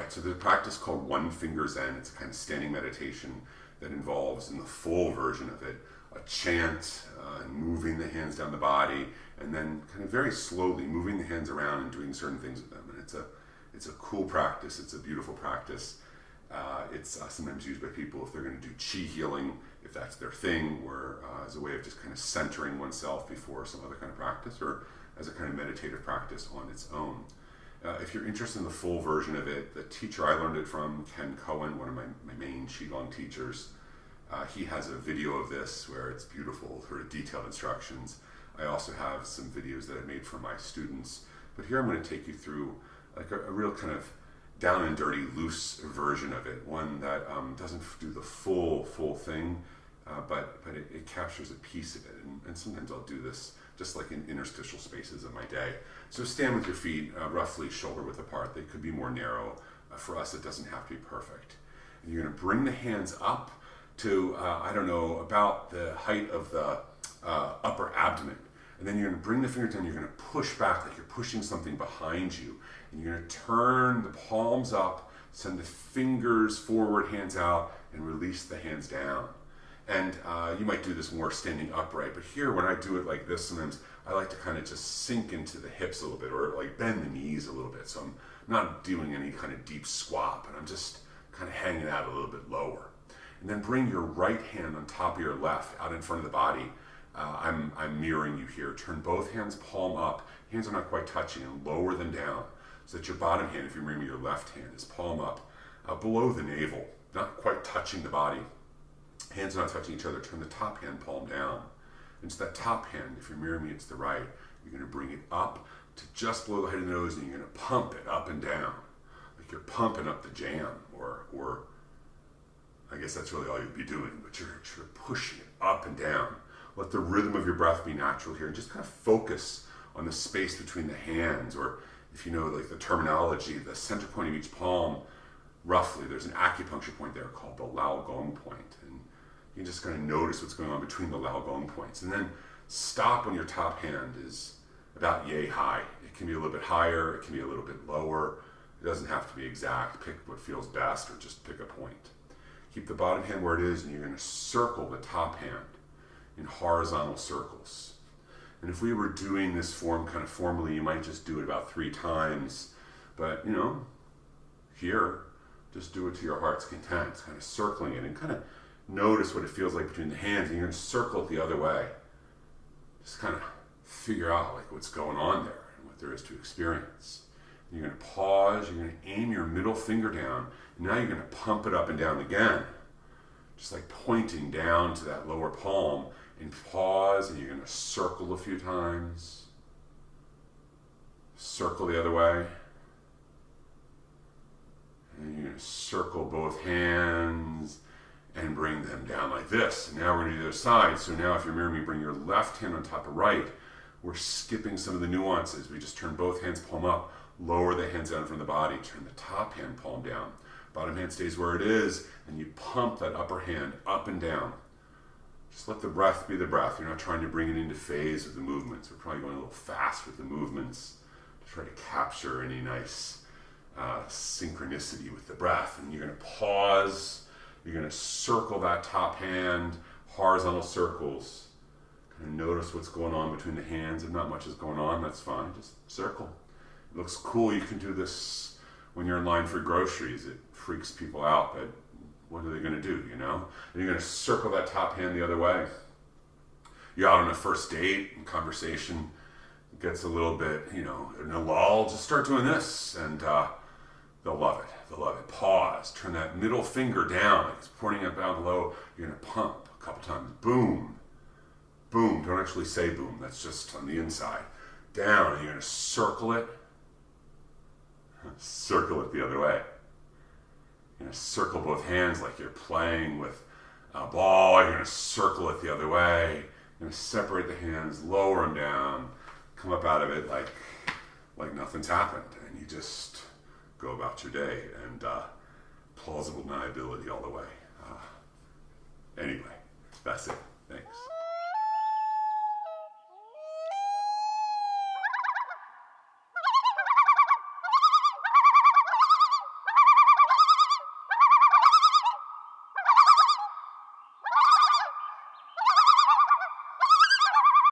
right, so there's a practice called Finger Zen. It's a kind of standing meditation that involves, in the full version of it, a chant, moving the hands down the body, and then kind of very slowly moving the hands around and doing certain things with them. And it's a cool practice. It's a beautiful practice. It's sometimes used by people if they're going to do chi healing, if that's their thing, or as a way of just kind of centering oneself before some other kind of practice, or as a kind of meditative practice on its own. If you're interested in the full version of it, the teacher I learned it from, Koan, one of my main Qigong teachers, he has a video of this where it's beautiful, sort of detailed instructions. I also have some videos that I made for my students, but here I'm going to take you through like a real kind of down and dirty, loose version of it, one that doesn't do the full thing, but it captures a piece of it. And sometimes I'll do this just like in interstitial spaces of my day. So stand with your feet roughly shoulder width apart. They could be more narrow. For us, it doesn't have to be perfect. And you're going to bring the hands up to, I don't know, about the height of the upper abdomen. And then you're going to bring the fingers down, you're going to push back like you're pushing something behind you. And you're going to turn the palms up, send the fingers forward, hands out, and release the hands down. And you might do this more standing upright, but here when I do it like this, sometimes I like to kind of just sink into the hips a little bit, or like bend the knees a little bit. So I'm not doing any kind of deep squat, but I'm just kind of hanging out a little bit lower. And then bring your right hand on top of your left, out in front of the body. I'm mirroring you here. Turn both hands palm up. Hands are not quite touching, and lower them down so that your bottom hand, if you remember your left hand, is palm up below the navel, not quite touching the body. Hands are not touching each other. Turn the top hand palm down. And it's that top hand, if you're mirroring me, it's the right. You're going to bring it up to just below the height of the nose, and you're going to pump it up and down. Like you're pumping up the jam, or I guess that's really all you'd be doing, but you're pushing it up and down. Let the rhythm of your breath be natural here, and just kind of focus on the space between the hands, or if you know like the terminology, the center point of each palm, roughly, there's an acupuncture point there called the Lao Gong point. And you can just kind of notice what's going on between the Lao Gong points. And then stop when your top hand is about yay high. It can be a little bit higher, it can be a little bit lower. It doesn't have to be exact. Pick what feels best, or just pick a point. Keep the bottom hand where it is, and you're going to circle the top hand in horizontal circles. And if we were doing this form kind of formally, you might just do it about 3 times. But, you know, here, just do it to your heart's content, kind of circling it, and kind of notice what it feels like between the hands, and you're going to circle it the other way. Just kind of figure out like what's going on there and what there is to experience. And you're going to pause, you're going to aim your middle finger down, and now you're going to pump it up and down again. Just like pointing down to that lower palm, and pause, and you're going to circle a few times. Circle the other way. And you're going to circle both hands and bring them down like this. And now we're going to do the other side. So now if you're mirroring me, bring your left hand on top of right. We're skipping some of the nuances. We just turn both hands palm up, lower the hands down from the body, turn the top hand palm down. Bottom hand stays where it is, and you pump that upper hand up and down. Just let the breath be the breath. You're not trying to bring it into phase with the movements. We're probably going a little fast with the movements to try to capture any nice synchronicity with the breath. And you're going to pause. You're going to circle that top hand, horizontal circles. Kind of notice what's going on between the hands. If not much is going on, that's fine. Just circle. It looks cool. You can do this when you're in line for groceries. It freaks people out, but what are they going to do, you know? And you're going to circle that top hand the other way. You're out on a first date, and conversation gets a little bit, you know, in a lull. Just start doing this, and they'll love it. They'll love it. Pause. Turn that middle finger down, like it's pointing up down below. You're going to pump a couple times. Boom. Boom. Don't actually say boom. That's just on the inside. Down. And you're going to circle it. Circle it the other way. You're going to circle both hands like you're playing with a ball. You're going to circle it the other way. You're going to separate the hands, lower them down, come up out of it like nothing's happened. And you just go about your day, and plausible deniability all the way. Anyway, that's it. Thanks.